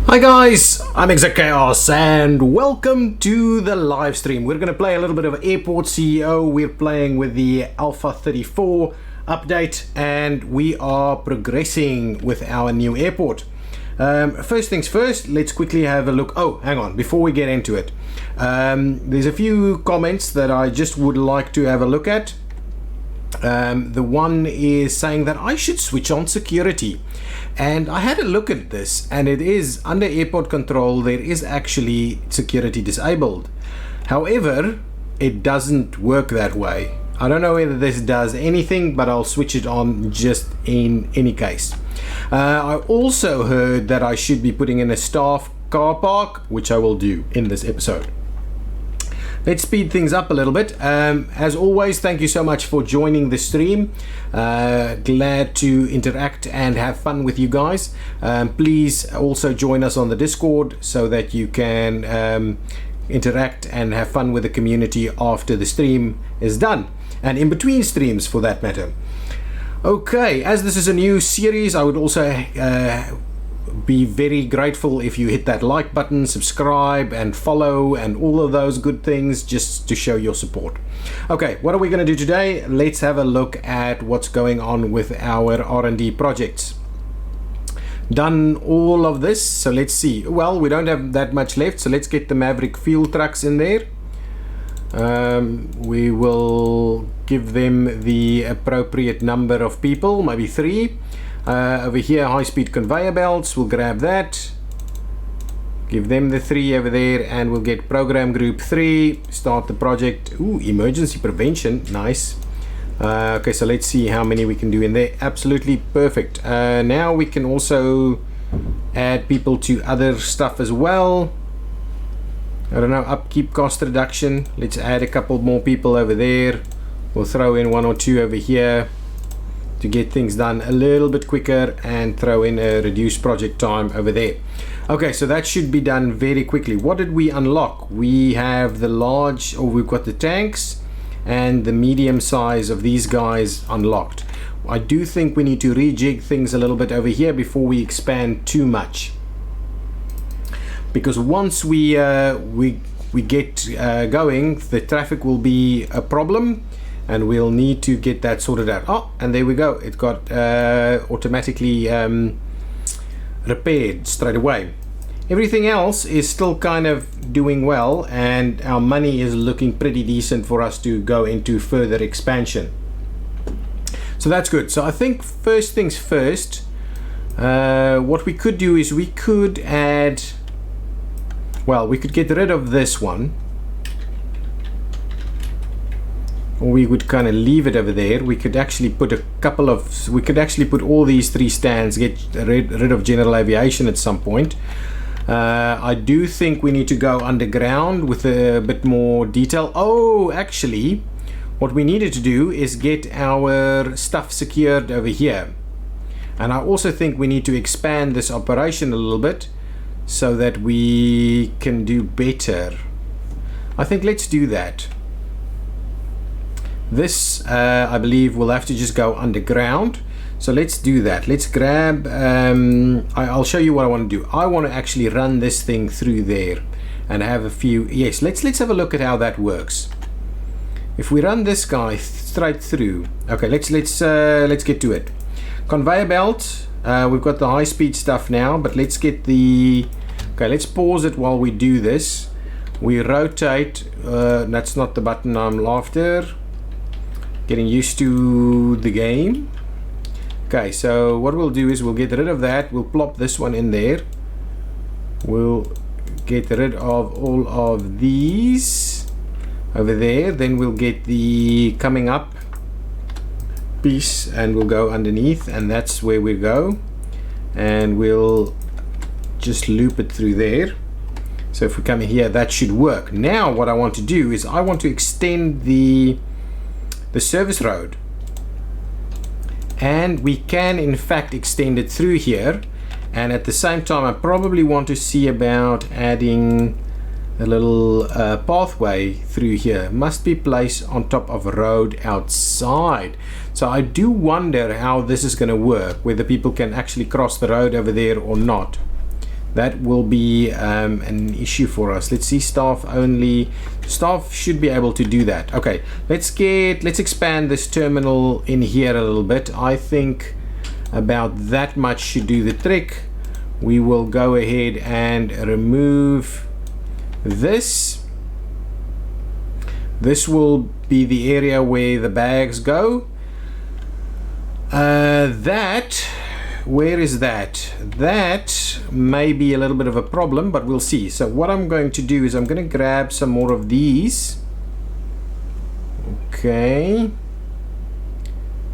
Hi guys, I'm ExactChaos and welcome to the live stream. We're going to play a little bit of Airport CEO. We're playing with the Alpha 34 update and we are progressing with our new airport. First things first, let's quickly have a look. Oh, hang on, before we get into it. There's a few comments that I just would like to have a look at. The one is saying that I should switch on security, and I had a look at this and it is under airport control. There is actually security disabled, however it doesn't work that way. I don't know whether this does anything, but I'll switch it on just in any case. I also heard that I should be putting in a staff car park, which I will do in this episode. Let's speed things up a little bit. As always, thank you so much for joining the stream. Glad to interact and have fun with you guys. Please also join us on the Discord so that you can interact and have fun with the community after the stream is done, and in between streams for that matter. Okay, as this is a new series, I would also be very grateful if you hit that like button, subscribe and follow and all of those good things just to show your support. Okay, what are we going to do today? Let's have a look at what's going on with our R&D projects. Done all of this, so let's see. Well, we don't have that much left, so let's get the Maverick fuel trucks in there. We will give them the appropriate number of people, maybe 3. Over here, high-speed conveyor belts, we'll grab that, give them the 3 over there, and we'll get program group 3, start the project. Ooh, emergency prevention, nice. Okay, so let's see how many we can do in there. Absolutely perfect. Now we can also add people to other stuff as well. I don't know, upkeep cost reduction, let's add a couple more people over there. We'll throw in 1 or 2 over here to get things done a little bit quicker, and throw in a reduced project time over there. Okay, so that should be done very quickly. What did we unlock? We have the large, or we've got the tanks and the medium size of these guys unlocked. I do think we need to rejig things a little bit over here before we expand too much, because once we get going, the traffic will be a problem and we'll need to get that sorted out. Oh, and there we go, it got automatically repaired straight away. Everything else is still kind of doing well, and our money is looking pretty decent for us to go into further expansion, so that's good. So I think first things first, what we could do is we could add, well, we could get rid of this one, or we would kind of leave it over there. We could actually put a couple of, we could actually put all these 3 stands, get rid of general aviation at some point. I do think we need to go underground with a bit more detail. Oh, actually what we needed to do is get our stuff secured over here, and I also think we need to expand this operation a little bit so that we can do better. I think let's do that. This I believe we'll have to just go underground, so let's do that. Let's grab I'll show you what I want to do. I want to actually run this thing through there and have a few, yes, let's have a look at how that works. If we run this guy straight through, okay, let's get to it. Conveyor belt, we've got the high speed stuff now, but let's get the, okay, let's pause it while we do this. We rotate, that's not the button I'm after. Getting used to the game. Okay, so what we'll do is we'll get rid of that. We'll plop this one in there. We'll get rid of all of these over there. Then we'll get the coming up piece and we'll go underneath, and that's where we go. And we'll just loop it through there. So if we come in here, that should work. Now what I want to do is I want to extend the service road, and we can in fact extend it through here, and at the same time I probably want to see about adding a little pathway through here. Must be placed on top of a road outside. So I do wonder how this is going to work, whether people can actually cross the road over there or not. that will be an issue for us. Let's see, staff only. Staff should be able to do that. Okay, let's expand this terminal in here a little bit. I think about that much should do the trick. We will go ahead and remove this. This will be the area where the bags go. Where is that? That may be a little bit of a problem, but we'll see. So what I'm going to do is I'm going to grab some more of these. Okay.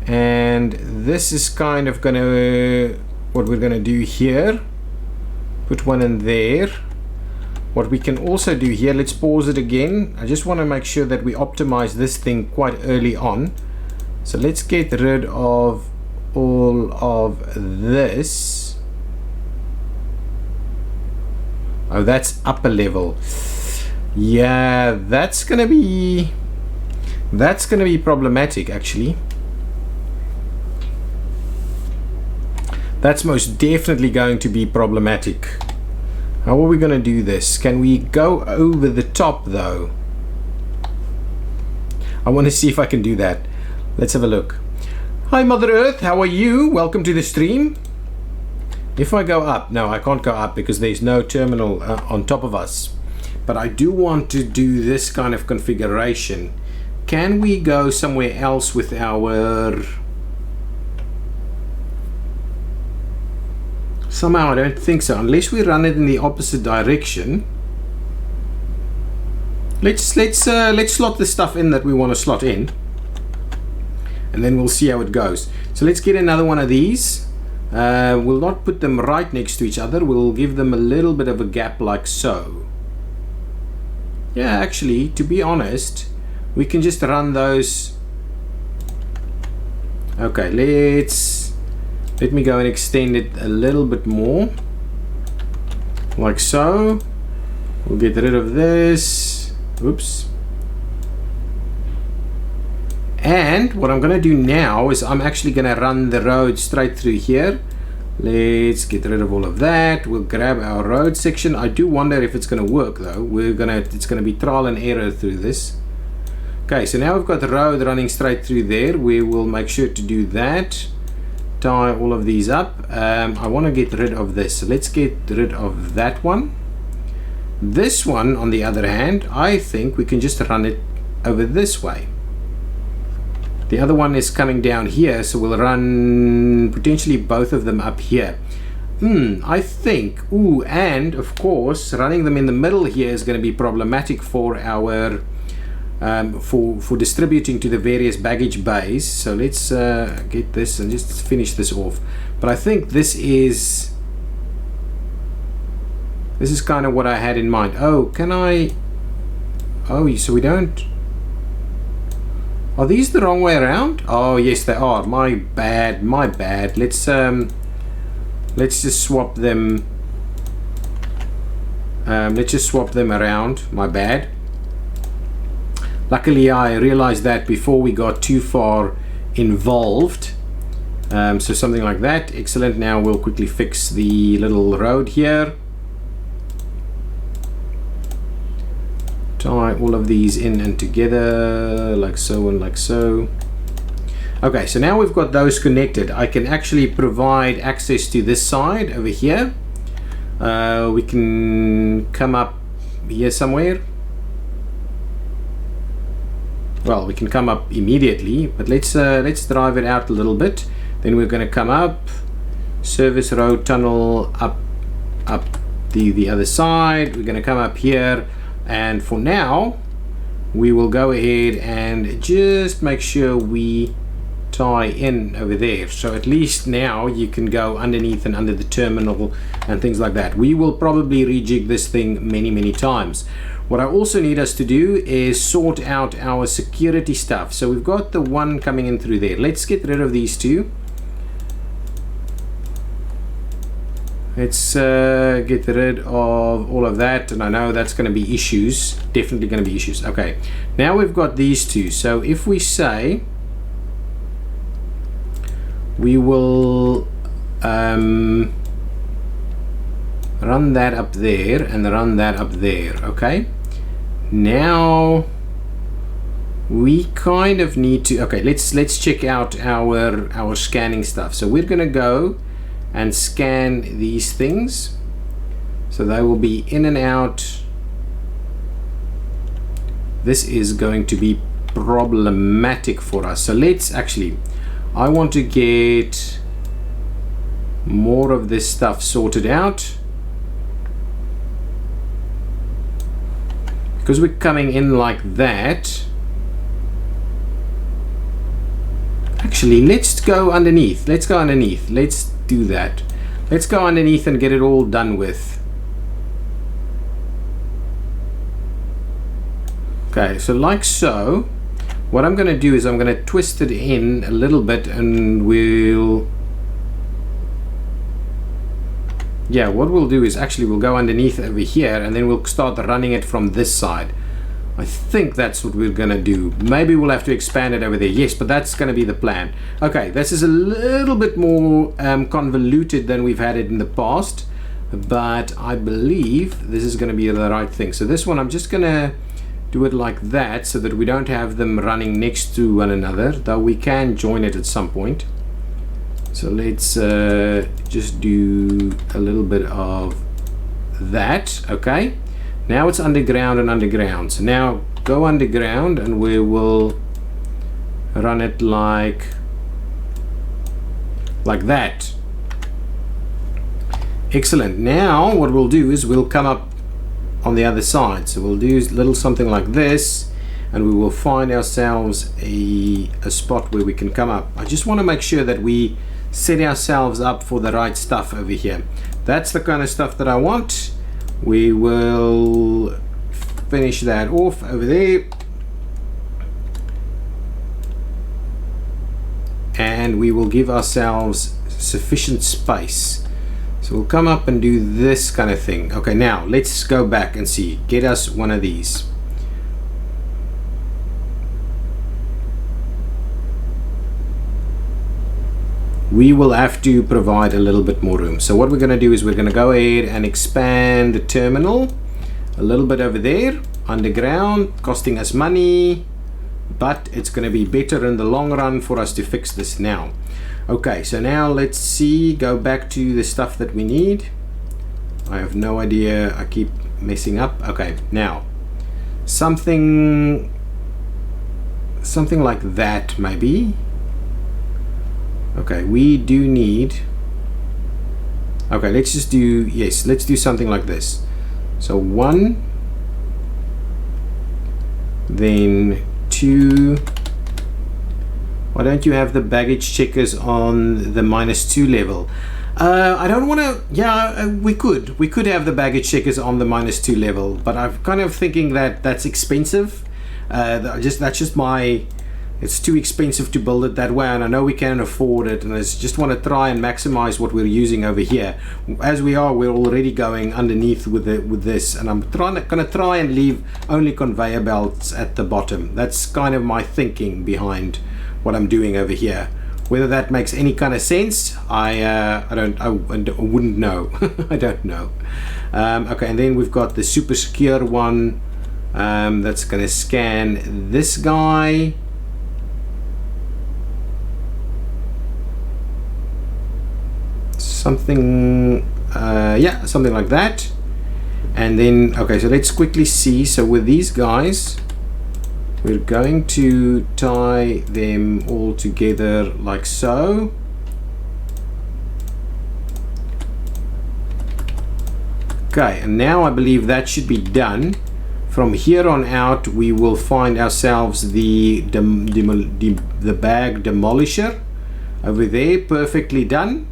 And this is kind of going to, what we're going to do here. Put one in there. What we can also do here, let's pause it again. I just want to make sure that we optimize this thing quite early on. So let's get rid of all of this. Oh, that's upper level. Yeah, that's gonna be problematic actually. That's most definitely going to be problematic. How are we gonna do this? Can we go over the top though? I want to see if I can do that. Let's have a look. Hi Mother Earth, how are you? Welcome to the stream. If I go up, no, I can't go up because there's no terminal on top of us. But I do want to do this kind of configuration. Can we go somewhere else with our... Somehow I don't think so, unless we run it in the opposite direction. Let's slot the stuff in that we want to slot in. And then we'll see how it goes. So let's get another one of these. We'll not put them right next to each other. We'll give them a little bit of a gap like so. Yeah, actually, to be honest, we can just run those. Okay, let me go and extend it a little bit more. Like so. We'll get rid of this. Oops. And what I'm going to do now is I'm actually going to run the road straight through here. Let's get rid of all of that. We'll grab our road section. I do wonder if it's going to work though. It's going to be trial and error through this. Okay, so now we've got the road running straight through there. We will make sure to do that. Tie all of these up. I want to get rid of this. So let's get rid of that one. This one, on the other hand, I think we can just run it over this way. The other one is coming down here, so we'll run potentially both of them up here. I think, and of course running them in the middle here is going to be problematic for our for distributing to the various baggage bays. So let's get this and just finish this off. But I think this is kind of what I had in mind. Oh, can I? Oh, so we don't. Are these the wrong way around? Oh yes, they are. My bad. My bad. Let's just swap them. Let's just swap them around. My bad. Luckily, I realized that before we got too far involved. So something like that. Excellent. Now we'll quickly fix the little road here. Tie all of these in and together like so and like so. Okay, so now we've got those connected. I can actually provide access to this side over here. We can come up here somewhere. Well, we can come up immediately, but let's drive it out a little bit. Then we're going to come up, service road tunnel up the other side. We're going to come up here. And for now, we will go ahead and just make sure we tie in over there. So at least now you can go underneath and under the terminal and things like that. We will probably rejig this thing many times. What I also need us to do is sort out our security stuff. So we've got the one coming in through there. Let's get rid of these two. Let's get rid of all of that, and I know that's going to be issues, definitely going to be issues. Okay, now we've got these two. So if we say we will run that up there, and run that up there. Okay, now we kind of need to, okay, let's check out our scanning stuff. So we're gonna go and scan these things, so they will be in and out. This is going to be problematic for us, so let's actually, I want to get more of this stuff sorted out, because we're coming in like that. Actually, let's go underneath. Let's do that. Let's go underneath and get it all done with. Okay, so like so. What I'm going to do is I'm going to twist it in a little bit, and we'll, yeah, what we'll do is actually we'll go underneath over here, and then we'll start running it from this side. I think that's what we're gonna do. Maybe we'll have to expand it over there. Yes, but that's gonna be the plan. Okay, this is a little bit more convoluted than we've had it in the past, but I believe this is gonna be the right thing. So this one, I'm just gonna do it like that, so that we don't have them running next to one another, though we can join it at some point. So let's just do a little bit of that. Okay, now it's underground and underground. So now go underground, and we will run it like that. Excellent. Now what we'll do is we'll come up on the other side. So we'll do a little something like this, and we will find ourselves a spot where we can come up. I just want to make sure that we set ourselves up for the right stuff over here. That's the kind of stuff that I want. We will finish that off over there, and we will give ourselves sufficient space. So we'll come up and do this kind of thing. Okay, now let's go back and see. Get us one of these. We will have to provide a little bit more room. So what we're going to do is we're going to go ahead and expand the terminal a little bit over there, underground, costing us money, but it's going to be better in the long run for us to fix this now. Okay, so now let's see, go back to the stuff that we need. I have no idea, I keep messing up. Okay, now something like that maybe. Okay, we do need, okay, let's just do, yes, let's do something like this. So 1, then 2. Why don't you have the baggage checkers on the -2 level? I don't want to, yeah, we could have the baggage checkers on the -2 level, but I'm kind of thinking that that's expensive. That's just my, it's too expensive to build it that way, and I know we can't afford it, and I just want to try and maximize what we're using over here. As we're already going underneath with this, and I'm gonna try and leave only conveyor belts at the bottom. That's kind of my thinking behind what I'm doing over here. Whether that makes any kind of sense, I wouldn't know. I don't know. Okay, and then we've got the super secure one that's gonna scan this guy. Something, yeah, something like that. And then, okay, so let's quickly see. So with these guys, we're going to tie them all together like so. Okay, and now I believe that should be done. From here on out, we will find ourselves the bag demolisher over there, perfectly done.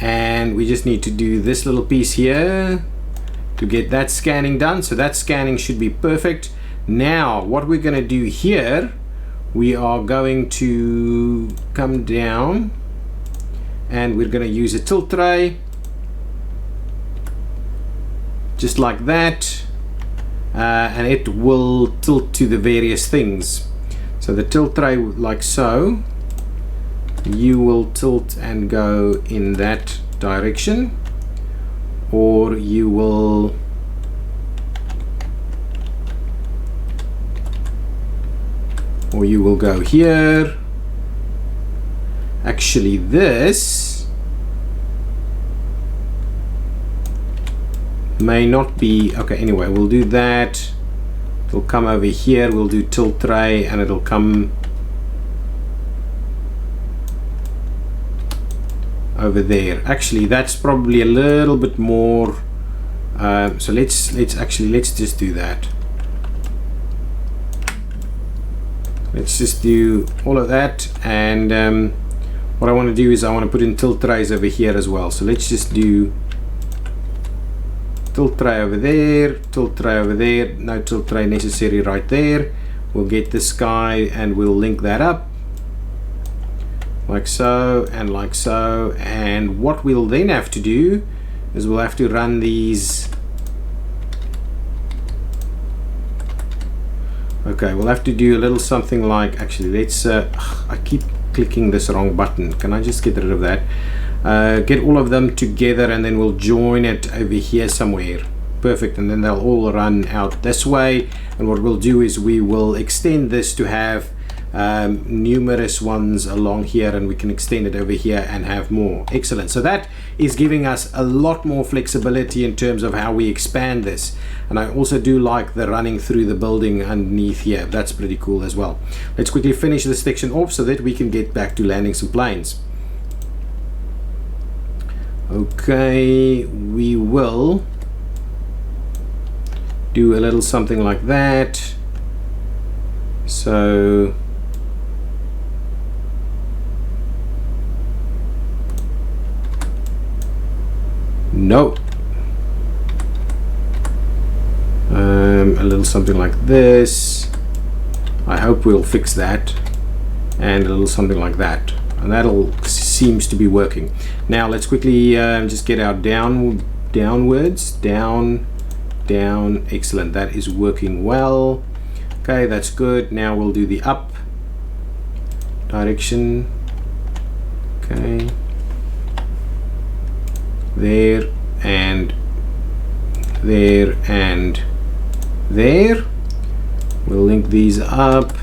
And we just need to do this little piece here to get that scanning done. So that scanning should be perfect. Now what we're going to do here, we are going to come down and we're going to use a tilt tray just like that, and it will tilt to the various things. So the tilt tray like so, you will tilt and go in that direction. or you will go here. Actually, this may not be okay. Anyway, we'll do that. It'll come over here. We'll do tilt tray, and it'll come over there. Actually, that's probably a little bit more. So let's just do that. Let's just do all of that, and what I want to do is I want to put in tilt trays over here as well. So let's just do tilt tray over there, tilt tray over there. No tilt tray necessary right there. We'll get this guy and we'll link that up like so and like so. And what we'll then have to do is we'll have to run these. Okay, we'll have to do a little something like, actually let's I keep clicking this wrong button. Can I just get rid of that? Get all of them together, and then we'll join it over here somewhere. Perfect. And then they'll all run out this way, and what we'll do is we will extend this to have numerous ones along here, and we can extend it over here and have more. Excellent. So that is giving us a lot more flexibility in terms of how we expand this. And I also do like the running through the building underneath here. That's pretty cool as well. Let's quickly finish this section off so that we can get back to landing some planes. Okay, we will do a little something like that. So no, a little something like this. I hope we'll fix that, and a little something like that, and that'll seems to be working. Now let's quickly just get our downwards, down. Excellent, that is working well. Okay, that's good. Now we'll do the up direction. Okay, there and there and there. We'll link these up.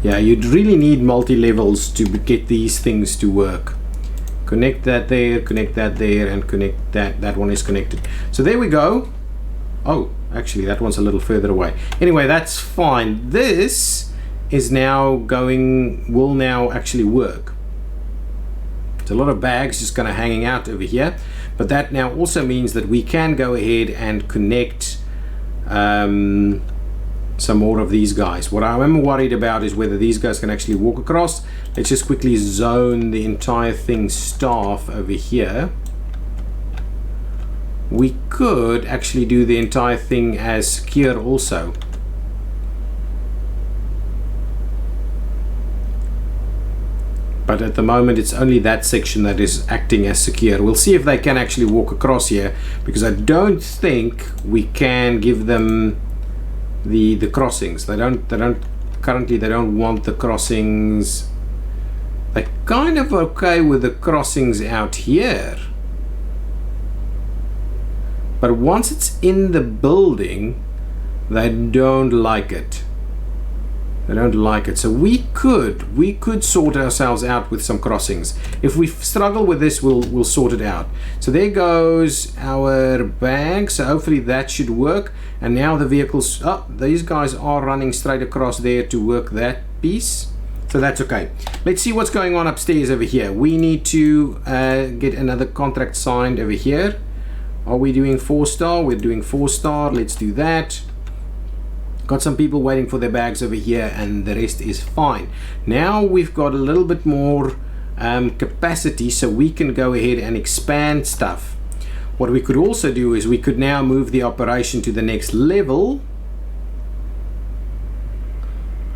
Yeah, you'd really need multi-levels to get these things to work. Connect that there, connect that there, and connect that. That one is connected. So there we go. Oh, actually that one's a little further away. Anyway, that's fine. This is now will now actually work. There's a lot of bags just kind of hanging out over here, but that now also means that we can go ahead and connect some more of these guys. What I am worried about is whether these guys can actually walk across. Let's just quickly zone the entire thing staff over here. We could actually do the entire thing as secure also. But at the moment it's only that section that is acting as secure. We'll see if they can actually walk across here, because I don't think we can give them the crossings. They don't currently they don't want the crossings. They're kind of okay with the crossings out here, but once it's in the building they don't like it. They don't like it. So we could sort ourselves out with some crossings. If we struggle with this, we'll sort it out. So there goes our bag. So hopefully that should work. And now the vehicles, these guys are running straight across there to work that piece. So that's okay. Let's see what's going on upstairs over here. We need to get another contract signed over here. Are we doing 4-star? We're doing 4-star. Let's do that. Got some people waiting for their bags over here, and the rest is fine. Now we've got a little bit more capacity, so we can go ahead and expand stuff. What we could also do is we could now move the operation to the next level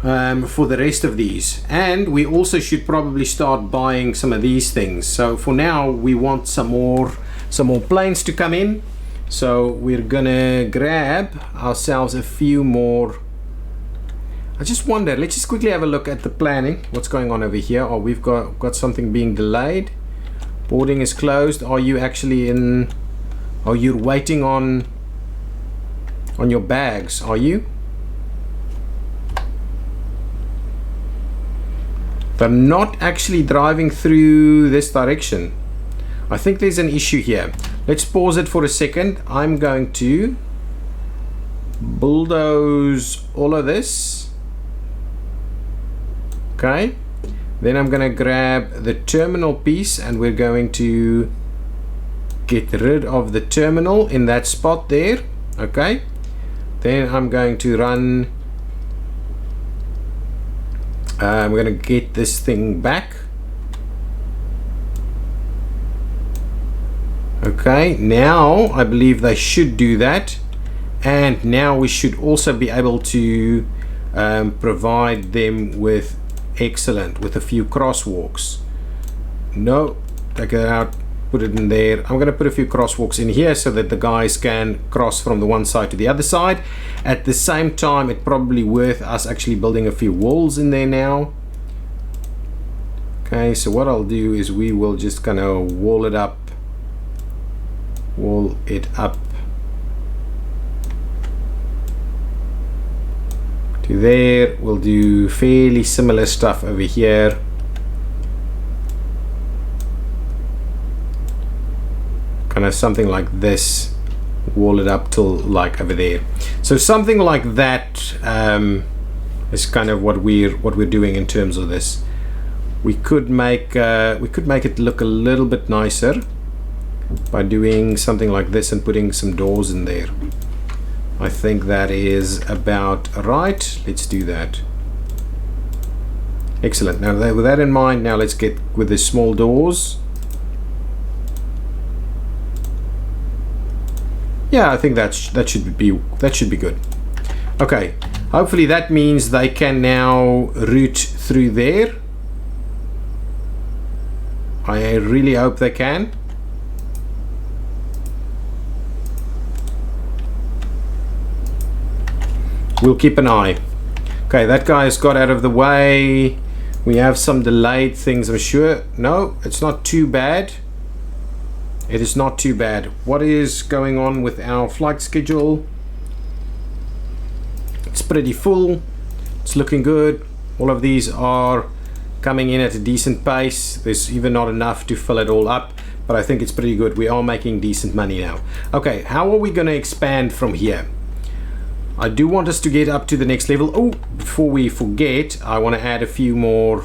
for the rest of these, and we also should probably start buying some of these things. So for now we want some more planes to come in. So we're gonna grab ourselves a few more. I just wonder, let's just quickly have a look at the planning. What's going on over here? Oh, we've got something being delayed. Boarding is closed. Are you actually in? Oh, you're waiting on your bags, are you? They're not actually driving through this direction. I think there's an issue here. Let's pause it for a second. I'm going to bulldoze all of this. Okay. Then I'm going to grab the terminal piece and we're going to get rid of the terminal in that spot there. Okay. Then I'm going to run. I'm going to get this thing back. Okay, now I believe they should do that. And now we should also be able to provide them with excellent, with a few crosswalks. No, take it out, put it in there. I'm going to put a few crosswalks in here so that the guys can cross from the one side to the other side. At the same time, it's probably worth us actually building a few walls in there now. Okay, so what I'll do is we will just kind of wall it up to there. We'll do fairly similar stuff over here. Kind of something like this, wall it up till like over there. So something like that is kind of what we're doing in terms of this. We could make it look a little bit nicer by doing something like this and putting some doors in there. I think that is about right. Let's do that. Excellent. Now with that in mind, now let's get with the small doors. Yeah, I think that should be good. Okay, hopefully that means they can now route through there. I really hope they can. We'll keep an eye. Okay, that guy has got out of the way. We have some delayed things, I'm sure. No, it's not too bad. It is not too bad. What is going on with our flight schedule? It's pretty full. It's looking good. All of these are coming in at a decent pace. There's even not enough to fill it all up, but I think it's pretty good. We are making decent money now. Okay, how are we going to expand from here? I do want us to get up to the next level. Oh, before we forget, I want to add a few more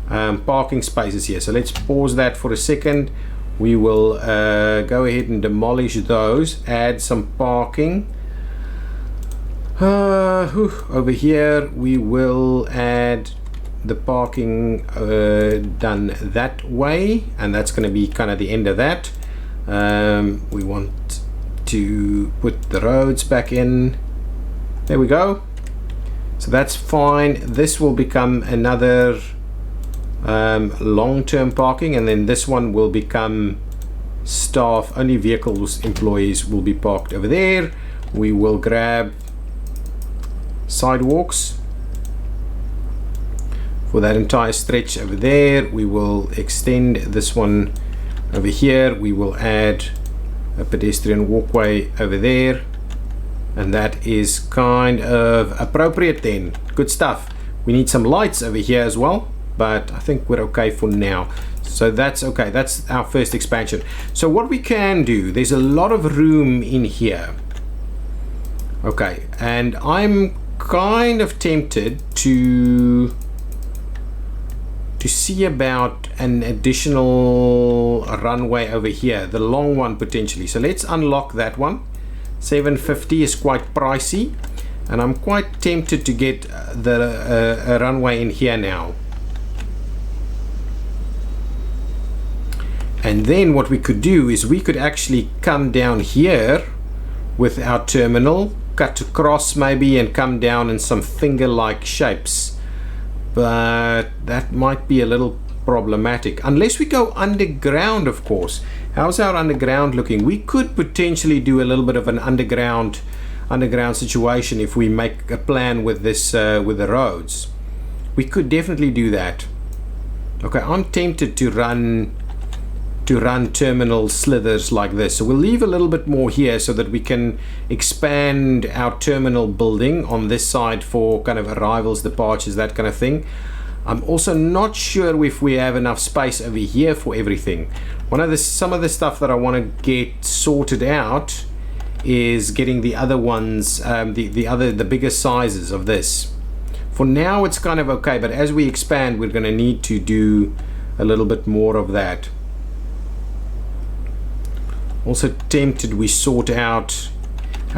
parking spaces here. So let's pause that for a second. We will go ahead and demolish those, add some parking. Over here we will add the parking done that way, and that's going to be kind of the end of that. We want to put the roads back in. There we go. So that's fine. This will become another long-term parking, and then this one will become staff only. Vehicles, employees will be parked over there. We will grab sidewalks for that entire stretch over there. We will extend this one over here. We will add a pedestrian walkway over there, and that is kind of appropriate then. Good stuff. We need some lights over here as well, but I think we're okay for now. So that's okay. That's our first expansion. So what we can do, there's a lot of room in here. Okay, and I'm kind of tempted to see about an additional runway over here, the long one potentially. So let's unlock that one. 750 is quite pricey, and I'm quite tempted to get the runway in here now. And then what we could do is we could actually come down here with our terminal, cut across maybe, and come down in some finger-like shapes. But that might be a little problematic unless we go underground, of course. How's our underground looking? We could potentially do a little bit of an underground situation if we make a plan with this with the roads. We could definitely do that. Okay, I'm tempted to run to run terminal slithers like this. So we'll leave a little bit more here so that we can expand our terminal building on this side for kind of arrivals, departures, that kind of thing. I'm also not sure if we have enough space over here for everything. Some of the stuff that I want to get sorted out is getting the other ones, the bigger sizes of this. For now it's kind of okay, but as we expand we're going to need to do a little bit more of that. Also tempted we sort out,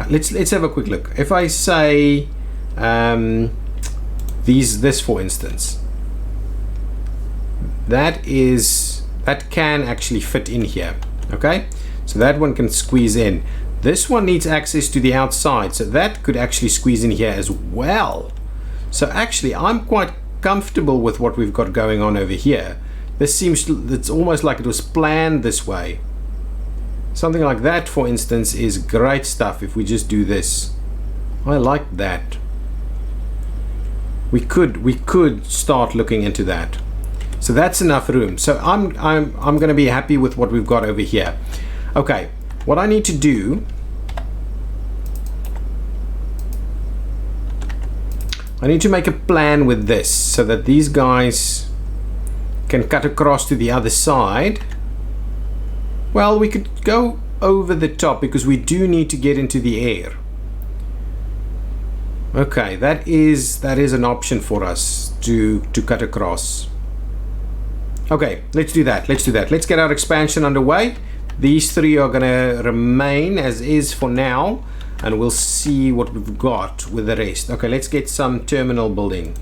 let's have a quick look. If I say this for instance, that can actually fit in here. Okay, so that one can squeeze in. This one needs access to the outside, so that could actually squeeze in here as well. So actually I'm quite comfortable with what we've got going on over here. It's almost like it was planned this way. Something like that, for instance, is great stuff if we just do this. I like that. We could start looking into that. So that's enough room. So I'm going to be happy with what we've got over here. Okay, what I need to do, I need to make a plan with this so that these guys can cut across to the other side. Well, we could go over the top because we do need to get into the air. Okay, that is an option for us to cut across. Okay, let's do that. Let's get our expansion underway. These three are going to remain as is for now, and we'll see what we've got with the rest. Okay, let's get some terminal building.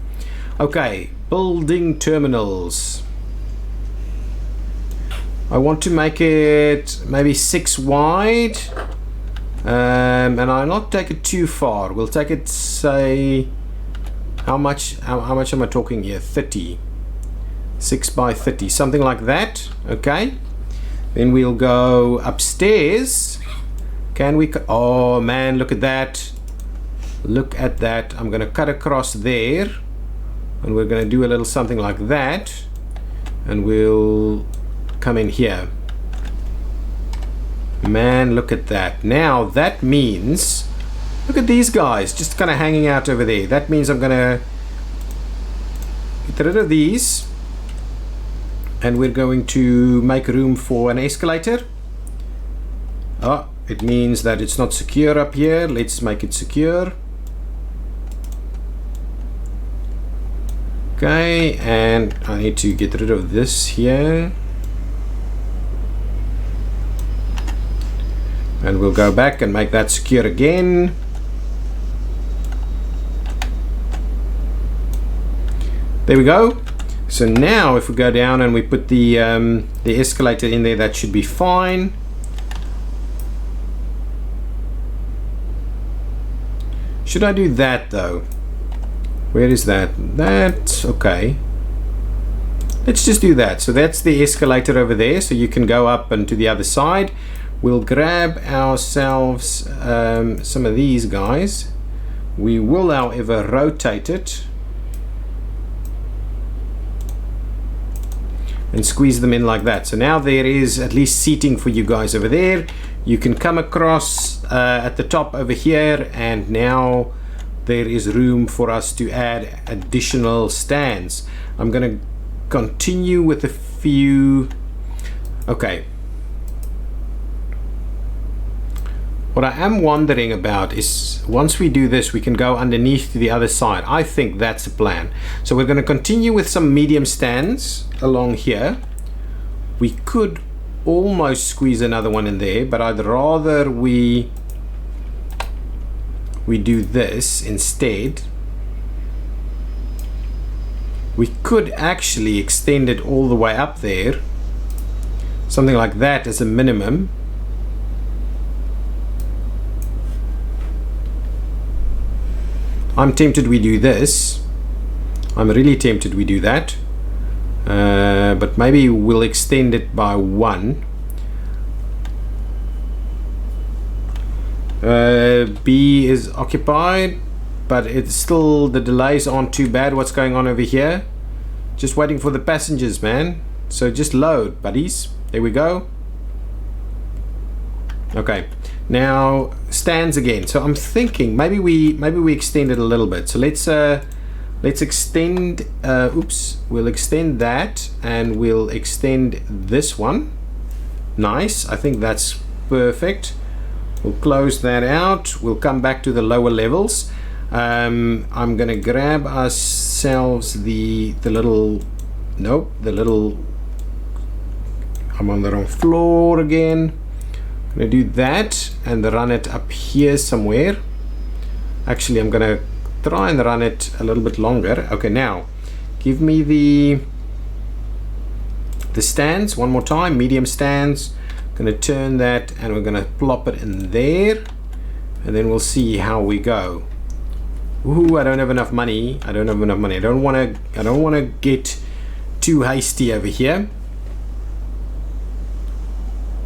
Okay, building terminals. I want to make it maybe 6 wide, and I'll not take it too far. We'll take it, say, how much am I talking here? 30. 6 by 30, something like that. Okay, then we'll go upstairs. Can we? Oh man, look at that. Look at that. I'm going to cut across there, and we're going to do a little something like that, and we'll come in here. Man, look at that. Now that means, look at these guys just kind of hanging out over there. That means I'm gonna get rid of these, and we're going to make room for an escalator. Oh, it means that it's not secure up here. Let's make it secure. Okay, and I need to get rid of this here. And we'll go back and make that secure again. There we go. So now if we go down and we put the escalator in there, that should be fine. Should I do that though? Where is that? That's okay. Let's just do that. So that's the escalator over there, so you can go up and to the other side. We'll grab ourselves some of these guys. We will, however, rotate it and squeeze them in like that. So now there is at least seating for you guys over there. You can come across at the top over here, and now there is room for us to add additional stands. I'm going to continue with a few. Okay. What I am wondering about is, once we do this, we can go underneath to the other side. I think that's the plan. So we're going to continue with some medium stands along here. We could almost squeeze another one in there, but I'd rather we do this instead. We could actually extend it all the way up there, something like that as a minimum. I'm tempted we do this. I'm really tempted we do that. But maybe we'll extend it by 1. B is occupied, but it's still, the delays aren't too bad. What's going on over here? Just waiting for the passengers, man. So just load, buddies. There we go. Okay, now stands again. So I'm thinking maybe we extend it a little bit. So let's extend. We'll extend that, and we'll extend this one. Nice. I think that's perfect. We'll close that out. We'll come back to the lower levels. I'm gonna grab ourselves the little. Nope, the little. I'm on the wrong floor again. I'm gonna do that and run it up here somewhere. Actually, I'm gonna try and run it a little bit longer. Okay, now give me the stands one more time. Medium stands. Gonna turn that and we're gonna plop it in there, and then we'll see how we go. Ooh, I don't have enough money. I don't wanna get too hasty over here.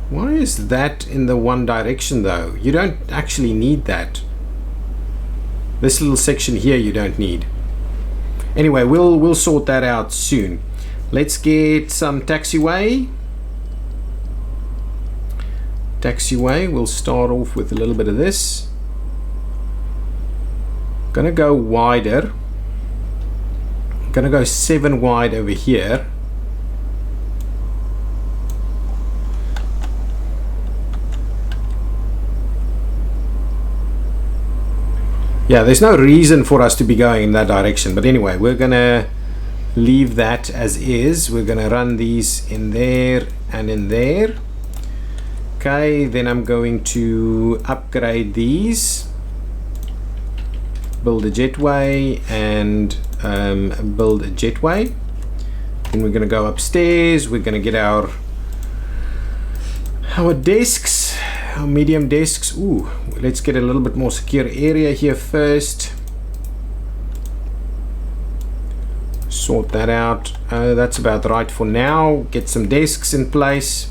Why is that in the one direction though? You don't actually need that. This little section here you don't need. Anyway, we'll sort that out soon. Let's get some taxiway. We'll start off with a little bit of this. Gonna go wider. Gonna go 7 wide over here. Yeah, there's no reason for us to be going in that direction, but anyway, we're gonna leave that as is. We're gonna run these in there and in there. Okay, then I'm going to upgrade these, build a jetway, and build a jetway. Then we're going to go upstairs. We're going to get our desks, our medium desks. Ooh, let's get a little bit more secure area here first. Sort that out. That's about right for now. Get some desks in place.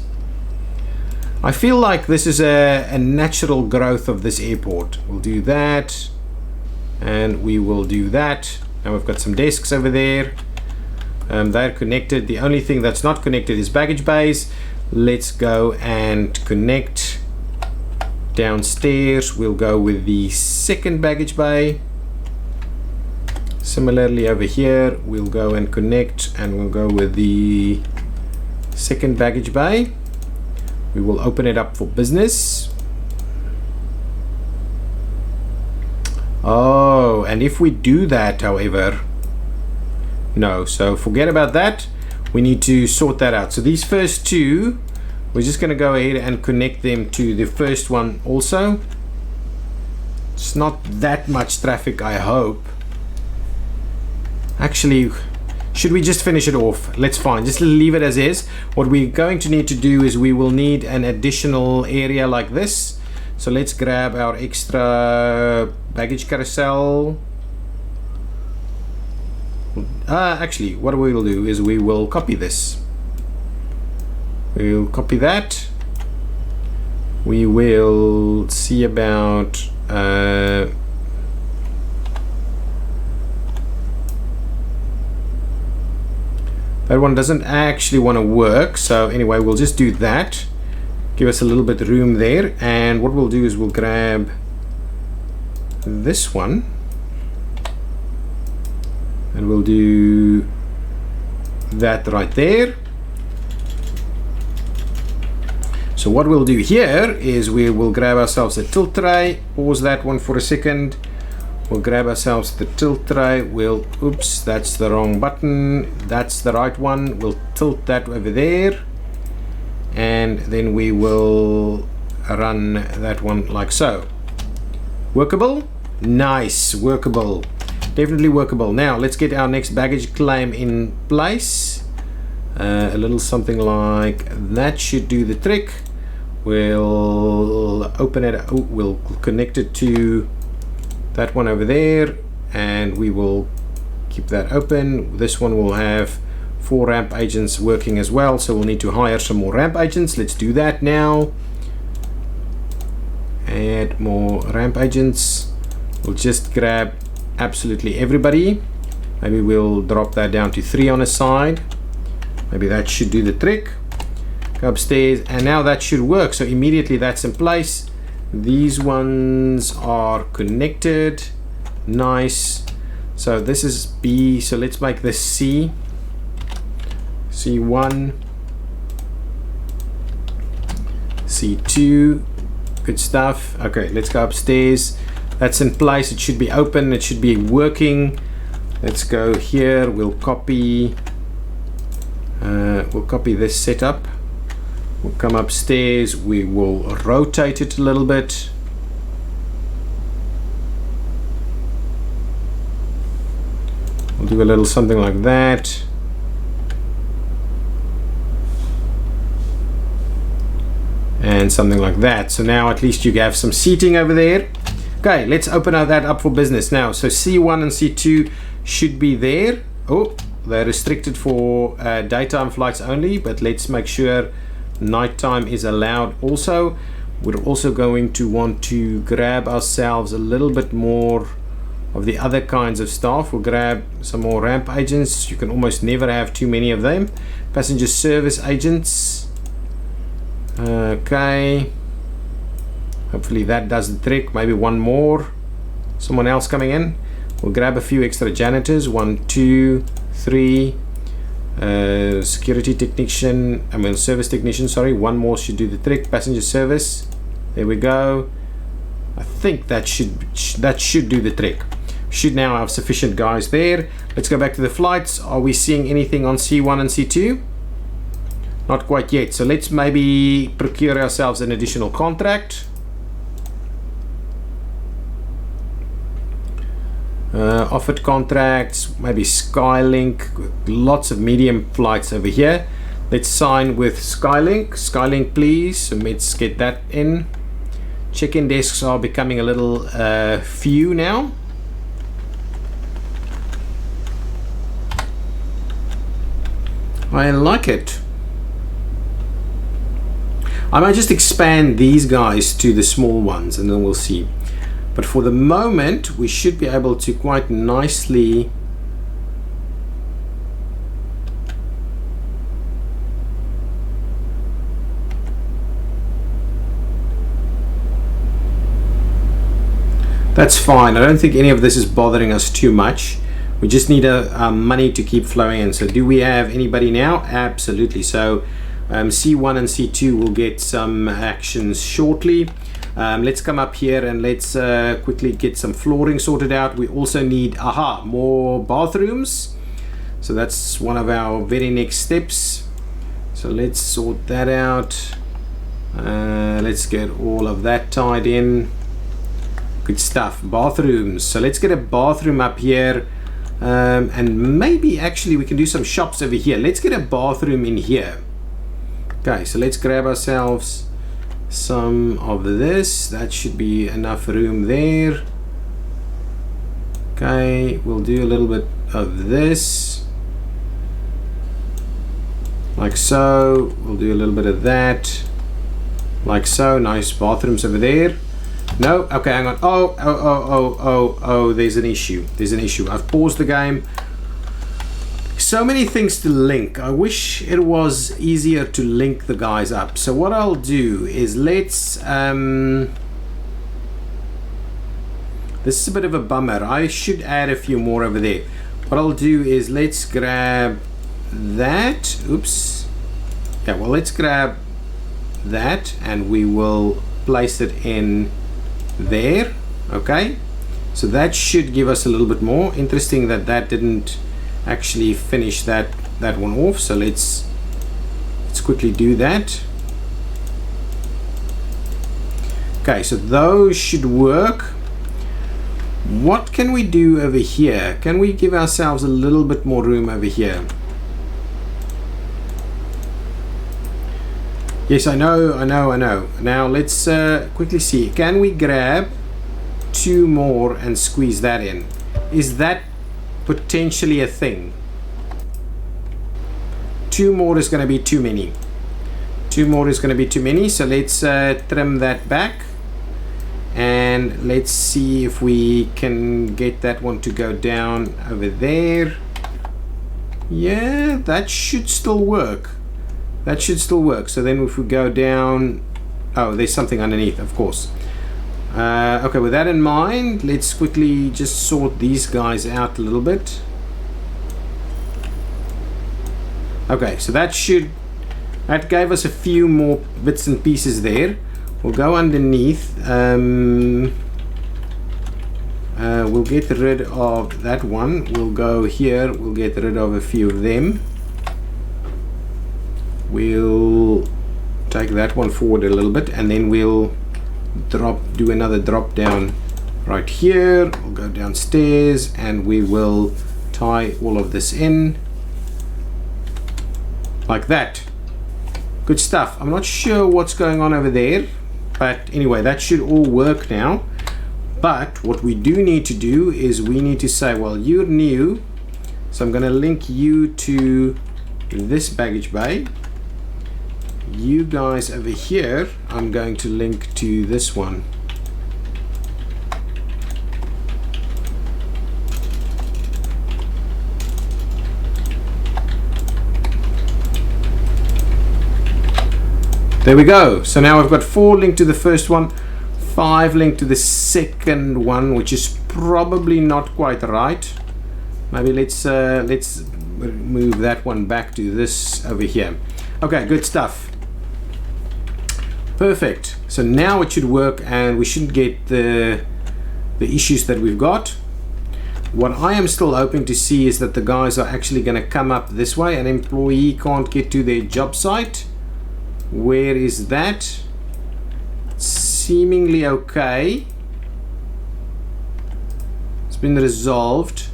I feel like this is a natural growth of this airport. We'll do that, and we will do that. Now we've got some desks over there. They're connected. The only thing that's not connected is baggage bays. Let's go and connect downstairs. We'll go with the second baggage bay. Similarly over here, we'll go and connect, and we'll go with the second baggage bay. We will open it up for business. Oh, and if we do that, however, no, so forget about that. We need to sort that out. So these first two, we're just going to go ahead and connect them to the first one also. It's not that much traffic, I hope. Actually, should we just finish it off? Let's fine, just leave it as is. What we're going to need to do is we will need an additional area like this. So let's grab our extra baggage carousel. Actually, what we will do is we will copy this. We'll copy that. We will see about that one doesn't actually want to work, so anyway, we'll just do that. Give us a little bit of room there, and what we'll do is we'll grab this one, and we'll do that right there. So what we'll do here is we will grab ourselves a tilt tray. Pause that one for a second. We'll grab ourselves the tilt tray. We'll, oops, that's the wrong button. That's the right one. We'll tilt that over there. And then we will run that one like so. Workable? Nice, workable. Definitely workable. Now let's get our next baggage claim in place. A little something like that should do the trick. We'll open it. Oh, we'll connect it to that one over there, and we will keep that open. This one will have 4 ramp agents working as well, so we'll need to hire some more ramp agents. Let's do that now. Add more ramp agents. We'll just grab absolutely everybody. Maybe we'll drop that down to 3 on a side. Maybe that should do the trick. Go upstairs, and now that should work. So immediately that's in place. These ones are connected. Nice. So this is B, so let's make this C. C1, C2, good stuff. Okay, let's go upstairs. That's in place. It should be open. It should be working. Let's go here. We'll copy this setup. We'll come upstairs. We will rotate it a little bit. We'll do a little something like that. And something like that. So now at least you have some seating over there. Okay, let's open that up for business now. So C1 and C2 should be there. Oh, they're restricted for daytime flights only, but let's make sure nighttime is allowed also. We're also going to want to grab ourselves a little bit more of the other kinds of staff. We'll grab some more ramp agents. You can almost never have too many of them. Passenger service agents. Okay, hopefully that does the trick. Maybe one more, someone else coming in. We'll grab a few extra janitors. 1, 2, 3. Security technician, service technician, sorry. One more should do the trick. Passenger service, there we go. I think that should do the trick. Should now have sufficient guys there. Let's go back to the flights. Are we seeing anything on C1 and C2? Not quite yet, so let's maybe procure ourselves an additional contract. Offered contracts, maybe Skylink. Lots of medium flights over here. Let's sign with Skylink. Skylink, please. So let's get that in. Check-in desks are becoming a little few now. I like it. I might just expand these guys to the small ones and then we'll see. But for the moment, we should be able to quite nicely that's fine. I don't think any of this is bothering us too much. We just need money to keep flowing in. So do we have anybody now? Absolutely. So C1 and C2 will get some actions shortly. Let's come up here and let's quickly get some flooring sorted out. We also need more bathrooms. So that's one of our very next steps. So let's sort that out. Let's get all of that tied in. Good stuff. Bathrooms. So let's get a bathroom up here. And maybe actually we can do some shops over here. Let's get a bathroom in here. Okay, so let's grab ourselves some of this. That should be enough room there. Okay, we'll do a little bit of this. Like so. We'll do a little bit of that. Like so. Nice bathrooms over there. No, okay, hang on. Oh, there's an issue. There's an issue. I've paused the game. So many things to link. I wish it was easier to link the guys up. So what I'll do is let's this is a bit of a bummer. I should add a few more over there. What I'll do is let's grab that. Oops. Yeah, well, let's grab that and we will place it in there. Okay, so that should give us a little bit more. Interesting that that didn't actually finish that one off. So let's quickly do that. Okay, so those should work. What can we do over here? Can we give ourselves a little bit more room over here? Yes, I know. Now let's quickly see. Can we grab 2 more and squeeze that in? Is that potentially a thing? 2 more is going to be too many. 2 more is going to be too many. So let's trim that back. And let's see if we can get that one to go down over there. Yeah, that should still work. That should still work. So then if we go down, oh, there's something underneath, of course. Okay, with that in mind, let's quickly just sort these guys out a little bit. Okay, so that gave us a few more bits and pieces there. We'll go underneath. We'll get rid of that one. We'll go here. We'll get rid of a few of them. We'll take that one forward a little bit, and then we'll do another drop down right here. We'll go downstairs, and we will tie all of this in like that. Good stuff. I'm not sure what's going on over there, but anyway, that should all work now. But what we do need to do is we need to say, well, you're new, so I'm going to link you to this baggage bay. You guys over here, I'm going to link to this one. There we go. So now I've got 4 linked to the first one, 5 linked to the second one, which is probably not quite right. Maybe let's move that one back to this over here. Okay, good stuff. Perfect. So now it should work, and we shouldn't get the issues that we've got. What I am still hoping to see is that the guys are actually going to come up this way. An employee can't get to their job site. Where is that? Seemingly okay. It's been resolved.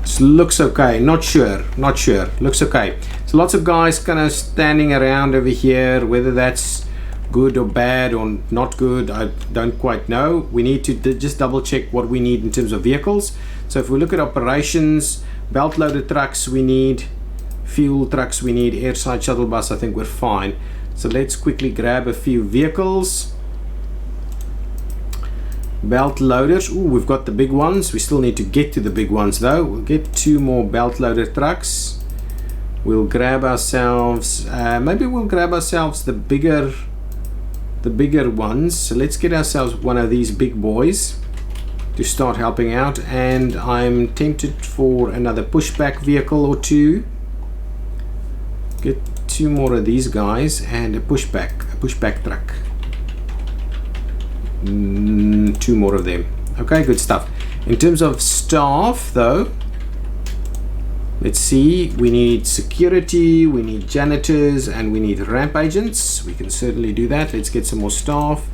It looks okay. Not sure. Looks okay. So lots of guys kind of standing around over here. Whether that's good or bad or not good, I don't quite know. We need to just double check what we need in terms of vehicles. So if we look at operations, belt loader trucks we need, fuel trucks we need, airside shuttle bus, I think we're fine. So let's quickly grab a few vehicles. Belt loaders, ooh, we've got the big ones. We still need to get to the big ones though. We'll get 2 more belt loader trucks. We'll grab ourselves, maybe we'll grab ourselves the bigger ones. So let's get ourselves one of these big boys to start helping out, and I'm tempted for another pushback vehicle or 2. Get 2 more of these guys and a pushback truck. 2 more of them. Okay, good stuff. In terms of staff though, let's see, we need security, we need janitors, and we need ramp agents. We can certainly do that. Let's get some more staff.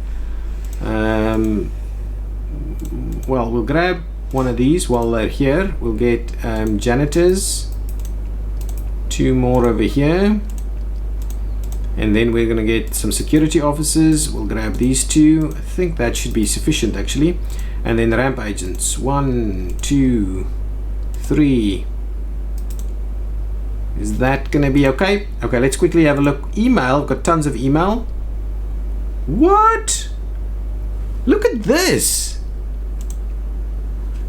Well, we'll grab one of these while they're here. We'll get janitors, 2 more over here, and then we're going to get some security officers. We'll grab these 2. I think that should be sufficient actually. And then ramp agents, 1, 2, 3. Is that going to be okay? Okay, let's quickly have a look. Email, got tons of email. What? Look at this.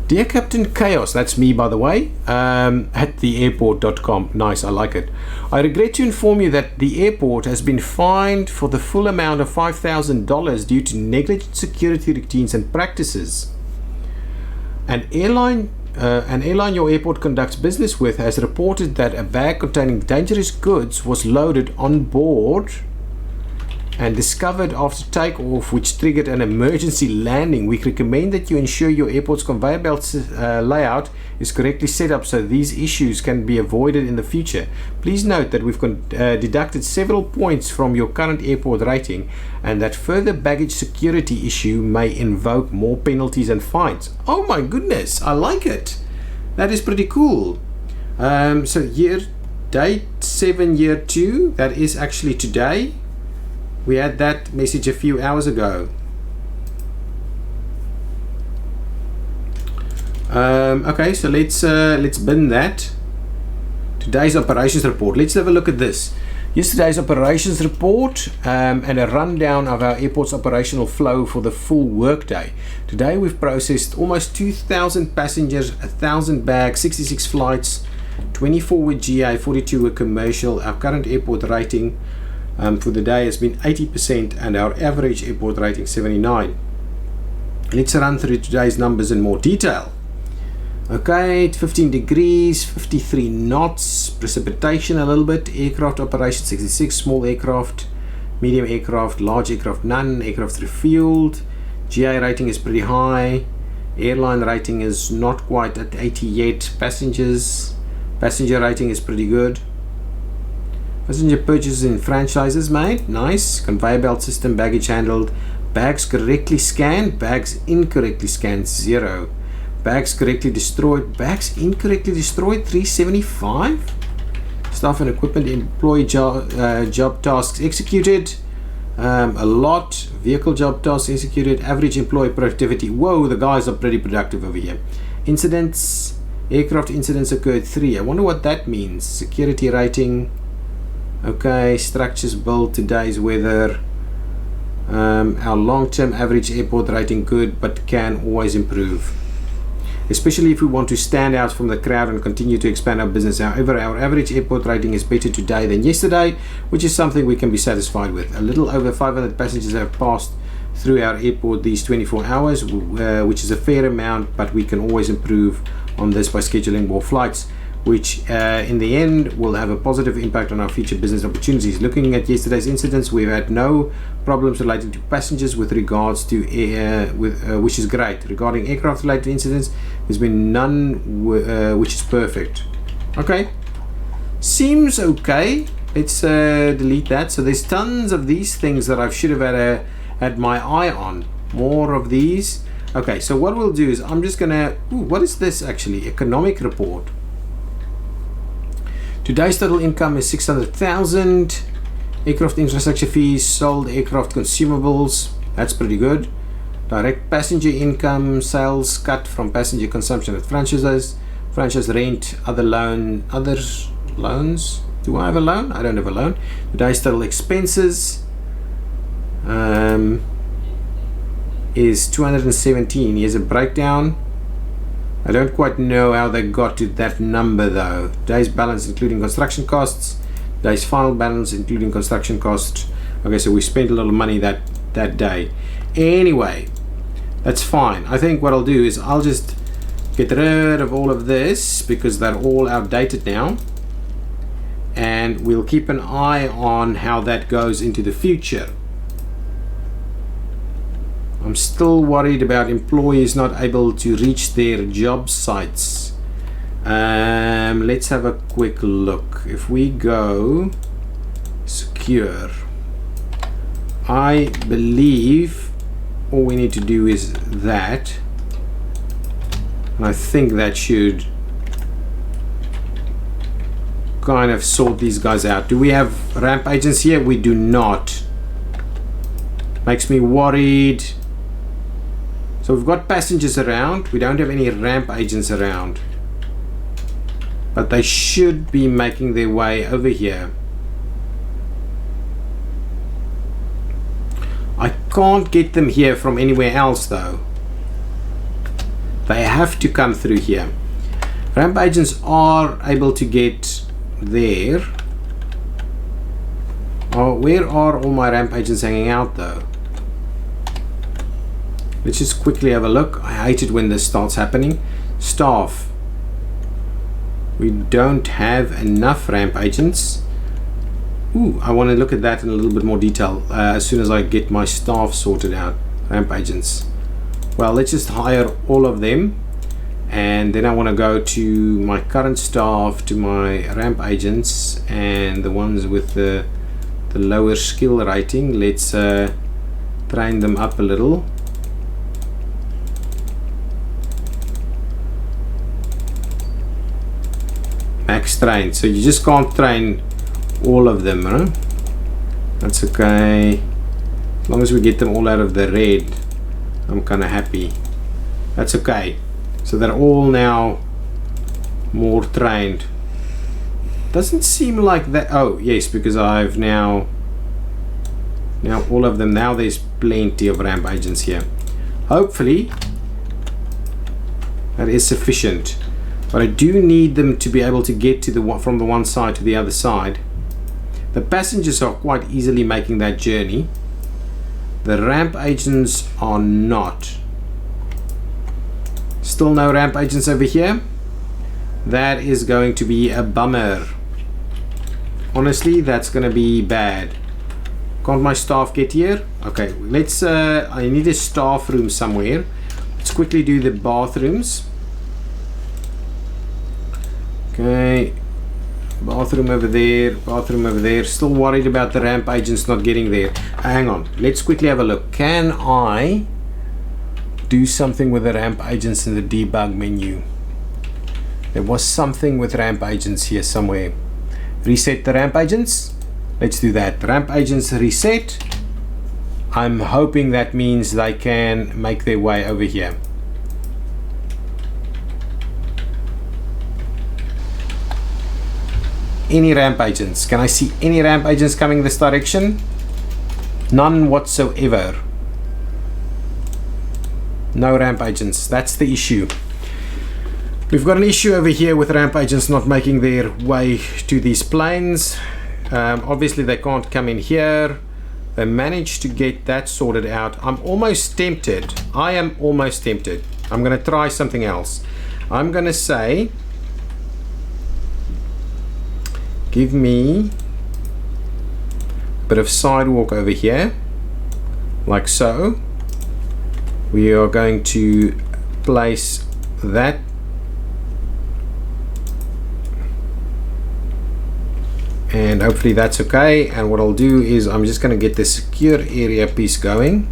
Dear Captain Chaos, that's me by the way, at theairport.com. Nice, I like it. I regret to inform you that the airport has been fined for the full amount of $5,000 due to negligent security routines and practices. An airline your airport conducts business with has reported that a bag containing dangerous goods was loaded on board and discovered after takeoff, which triggered an emergency landing. We recommend that you ensure your airport's conveyor belt layout is correctly set up so these issues can be avoided in the future. Please note that we've deducted several points from your current airport rating, and that further baggage security issue may invoke more penalties and fines. Oh my goodness, I like it. That is pretty cool. So year date 7 year 2, that is actually today. We had that message a few hours ago. Okay, so let's bin that. Today's operations report. Let's have a look at this. Yesterday's operations report and a rundown of our airport's operational flow for the full workday. Today we've processed almost 2,000 passengers, 1,000 bags, 66 flights, 24 with GA, 42 with commercial. Our current airport rating for the day has been 80% and our average airport rating 79. Let's run through today's numbers in more detail. Okay, 15 degrees, 53 knots, precipitation a little bit, aircraft operation 66, small aircraft, medium aircraft, large aircraft none, aircraft refueled, GA rating is pretty high, airline rating is not quite at 80 yet, passenger rating is pretty good, passenger purchases in franchises made, nice, conveyor belt system, baggage handled, bags correctly scanned, bags incorrectly scanned 0. Bags correctly destroyed, bags incorrectly destroyed 375. Staff and equipment employee job tasks executed a lot. Vehicle job tasks executed. Average employee productivity, whoa, the guys are pretty productive over here. Incidents, aircraft incidents occurred 3. I wonder what that means. Security rating, okay. Structures built, today's weather, our long-term average airport rating good but can always improve, especially if we want to stand out from the crowd and continue to expand our business. However, our average airport rating is better today than yesterday, which is something we can be satisfied with. A little over 500 passengers have passed through our airport these 24 hours, which is a fair amount, but we can always improve on this by scheduling more flights, which in the end will have a positive impact on our future business opportunities. Looking at yesterday's incidents, we've had no problems relating to passengers with regards to which is great. Regarding aircraft related incidents, there's been none, which is perfect. Okay, seems okay. Let's delete that. So there's tons of these things that I should have had my eye on. More of these. Okay, so what we'll do is I'm just gonna, what is this actually? Economic report. Today's total income is 600,000. Aircraft infrastructure fees, sold aircraft consumables, that's pretty good. Direct passenger income, sales cut from passenger consumption at franchises, franchise rent, other loans. Do I have a loan? I don't have a loan. Today's total expenses is 217. Here's a breakdown. I don't quite know how they got to that number though. Day's balance including construction costs. Day's final balance including construction costs. Okay, so we spent a lot of money that day. Anyway, that's fine. I think what I'll do is I'll just get rid of all of this because they're all outdated now. And we'll keep an eye on how that goes into the future. I'm still worried about employees not able to reach their job sites. Let's have a quick look. If we go secure, I believe all we need to do is that, and I think that should kind of sort these guys out. Do we have ramp agents here? We do not. Makes me worried. So we've got passengers around, we don't have any ramp agents around, but they should be making their way over here. I can't get them here from anywhere else though. They have to come through here. Ramp agents are able to get there. Oh, where are all my ramp agents hanging out though? Let's just quickly have a look. I hate it when this starts happening. Staff. We don't have enough ramp agents. Ooh, I want to look at that in a little bit more detail as soon as I get my staff sorted out. Ramp agents. Well, let's just hire all of them. And then I want to go to my current staff, to my ramp agents, and the ones with the lower skill rating. Let's train them up a little. Max train, so you just can't train all of them, huh? That's okay. As long as we get them all out of the red, I'm kind of happy. That's okay. So they're all now more trained. Doesn't seem like that. Oh yes, because I've now all of them. Now there's plenty of ramp agents here. Hopefully that is sufficient, but I do need them to be able to get to from the one side to the other side. The passengers are quite easily making that journey. The ramp agents are not. Still no ramp agents over here. That is going to be a bummer. Honestly, that's going to be bad. Can't my staff get here? Okay, let's I need a staff room somewhere. Let's quickly do the bathrooms. Okay, bathroom over there, bathroom over there. Still worried about the ramp agents not getting there. Hang on, let's quickly have a look. Can I do something with the ramp agents in the debug menu? There was something with ramp agents here somewhere. Reset the ramp agents. Let's do that. Ramp agents reset. I'm hoping that means they can make their way over here. Any ramp agents? Can I see any ramp agents coming this direction? None whatsoever. No ramp agents. That's the issue. We've got an issue over here with ramp agents not making their way to these planes. Obviously they can't come in here. They managed to get that sorted out. I'm almost tempted. I am almost tempted. I'm going to try something else. I'm going to say, give me a bit of sidewalk over here, like so. We are going to place that and hopefully that's okay. And what I'll do is I'm just going to get the secure area piece going,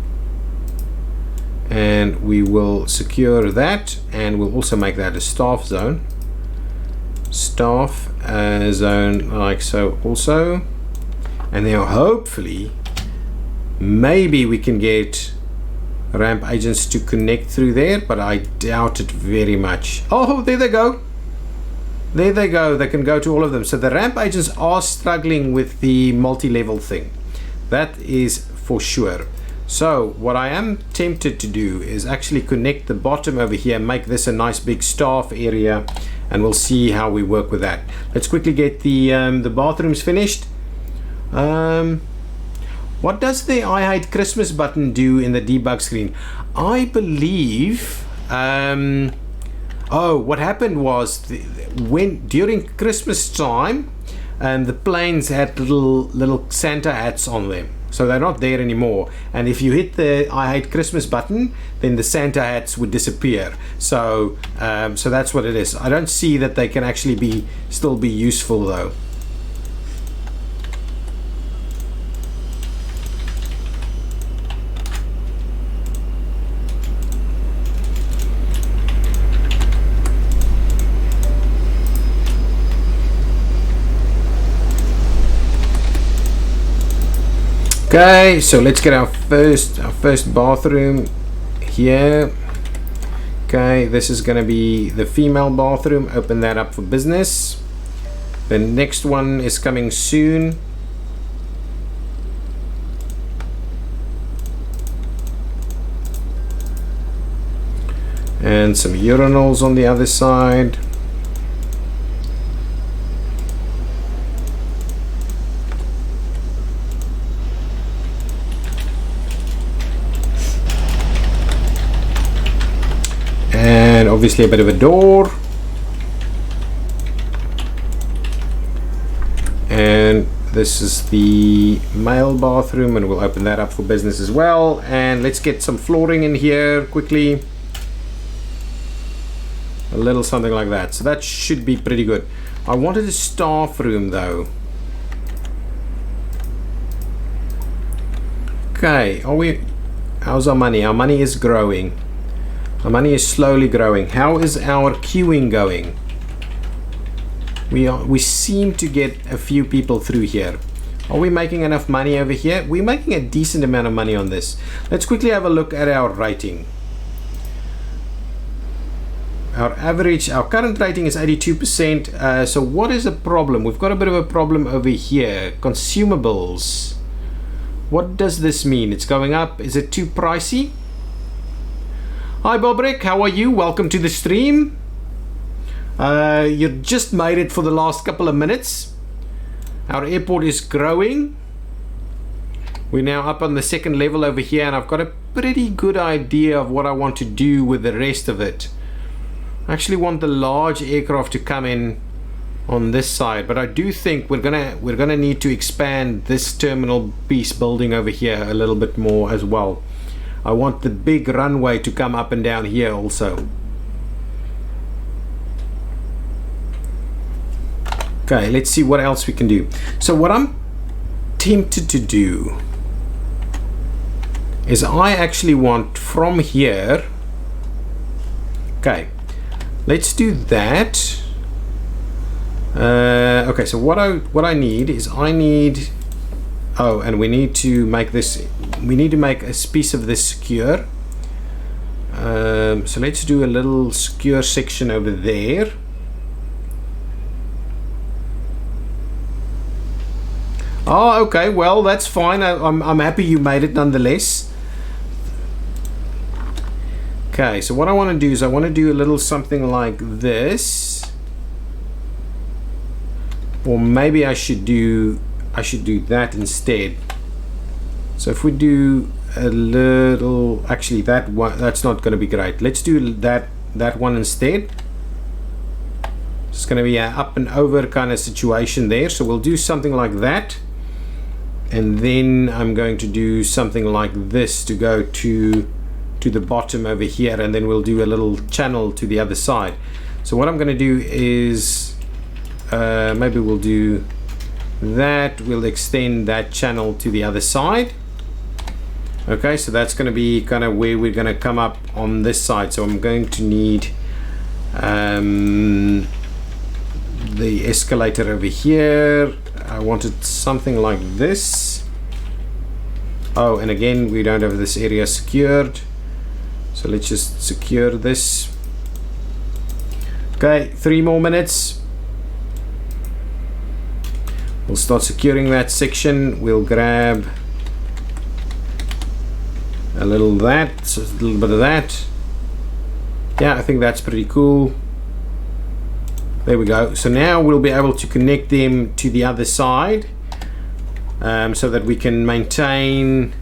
and we will secure that, and we'll also make that a staff zone. Staff zone like so also, and then hopefully maybe we can get ramp agents to connect through there, but I doubt it very much. Oh, there they go. There they go. They can go to all of them. So the ramp agents are struggling with the multi-level thing. That is for sure. So what I am tempted to do is actually connect the bottom over here, make this a nice big staff area, and we'll see how we work with that. Let's quickly get the bathrooms finished. What does the I Hate Christmas button do in the debug screen? I believe oh, what happened was when during Christmas time, the planes had little Santa hats on them, so they're not there anymore. And if you hit the I Hate Christmas button, then the Santa hats would disappear. So so that's what it is. I don't see that they can actually still be useful though. Okay, so let's get our first bathroom here. Okay, this is going to be the female bathroom. Open that up for business. The next one is coming soon. And some urinals on the other side. And obviously a bit of a door, and this is the male bathroom, and we'll open that up for business as well. And let's get some flooring in here quickly, a little something like that. So that should be pretty good. I wanted a staff room though. Okay, how's our money? Our money is growing. Our money is slowly growing. How is our queuing going? We seem to get a few people through here. Are we making enough money over here? We're making a decent amount of money on this. Let's quickly have a look at our rating. Our current rating is 82%. So what is the problem? We've got a bit of a problem over here. Consumables. What does this mean? It's going up. Is it too pricey? Hi Bobrick, how are you? Welcome to the stream. You just made it for the last couple of minutes. Our airport is growing. We're now up on the second level over here, and I've got a pretty good idea of what I want to do with the rest of it. I actually want the large aircraft to come in on this side, but I do think we're gonna need to expand this terminal piece building over here a little bit more as well. I want the big runway to come up and down here also. Okay, let's see what else we can do. So what I'm tempted to do is I actually want from here. Okay, let's do that. Okay, so what I need is oh, and we need to make this. We need to make a piece of this secure. So let's do a little secure section over there. Oh, okay. Well, that's fine. I'm happy you made it nonetheless. Okay, so what I want to do is I want to do a little something like this, or maybe I should do that instead. So if we do a little, actually that one, that's not going to be great. Let's do that one instead. It's going to be an up and over kind of situation there. So we'll do something like that, and then I'm going to do something like this to go to the bottom over here, and then we'll do a little channel to the other side. So what I'm going to do is maybe we'll do that. We'll extend that channel to the other side. Okay, so that's going to be kind of where we're going to come up on this side. So I'm going to need the escalator over here. I wanted something like this. Oh, and again, we don't have this area secured. So let's just secure this. Okay, 3 more minutes. We'll start securing that section. We'll grab a little that, so a little bit of that. Yeah, I think that's pretty cool. There we go. So now we'll be able to connect them to the other side, so that we can maintain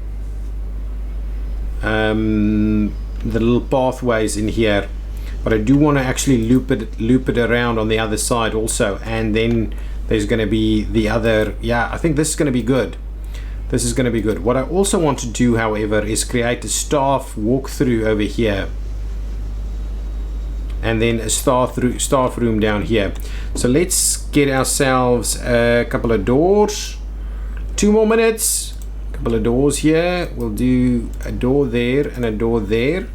the little pathways in here. But I do want to actually loop it around on the other side also, and then there's going to be the other. Yeah, I think this is going to be good. This is going to be good. What I also want to do, however, is create a staff walkthrough over here, and then a staff room down here. So let's get ourselves a couple of doors. 2 more minutes. A couple of doors here. We'll do a door there and a door there.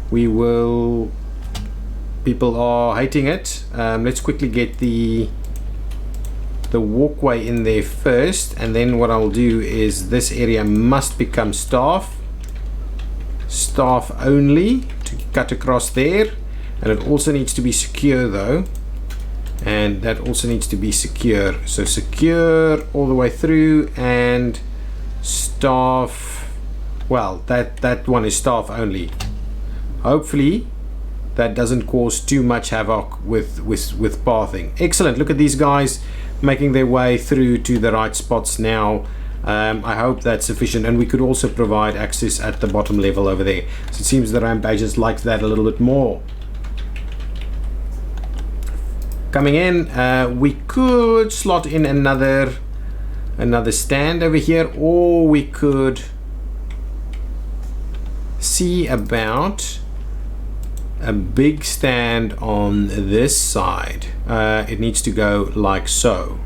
We will. People are hating it. Let's quickly get the walkway in there first, and then what I'll do is this area must become staff only to cut across there. And it also needs to be secure though, and that also needs to be secure. So secure all the way through, and staff, well, that one is staff only. Hopefully that doesn't cause too much havoc with pathing. Excellent. Look at these guys making their way through to the right spots now. I hope that's sufficient, and we could also provide access at the bottom level over there. So it seems the ramp agents like that a little bit more. Coming in, we could slot in another stand over here, or we could see about a big stand on this side. It needs to go like so.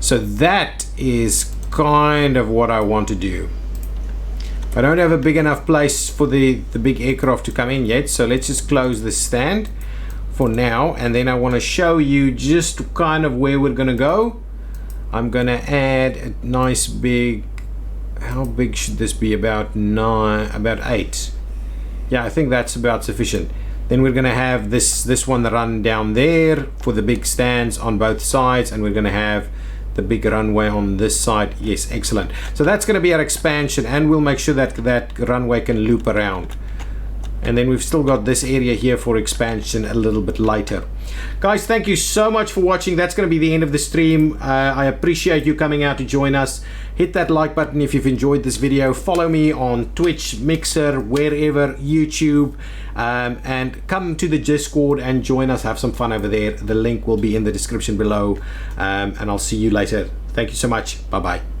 So that is kind of what I want to do. I don't have a big enough place for the big aircraft to come in yet, so let's just close this stand for now, and then I want to show you just kind of where we're gonna go. I'm gonna add a nice big, how big should this be? About 8. Yeah, I think that's about sufficient. Then we're going to have this one run down there for the big stands on both sides, and we're going to have the big runway on this side. Yes, excellent. So that's going to be our expansion, and we'll make sure that that runway can loop around. And then we've still got this area here for expansion a little bit later. Guys, thank you so much for watching. That's going to be the end of the stream. I appreciate you coming out to join us. Hit that like button if you've enjoyed this video. Follow me on Twitch, Mixer, wherever, YouTube, and come to the Discord and join us. Have some fun over there. The link will be in the description below, and I'll see you later. Thank you so much. Bye bye.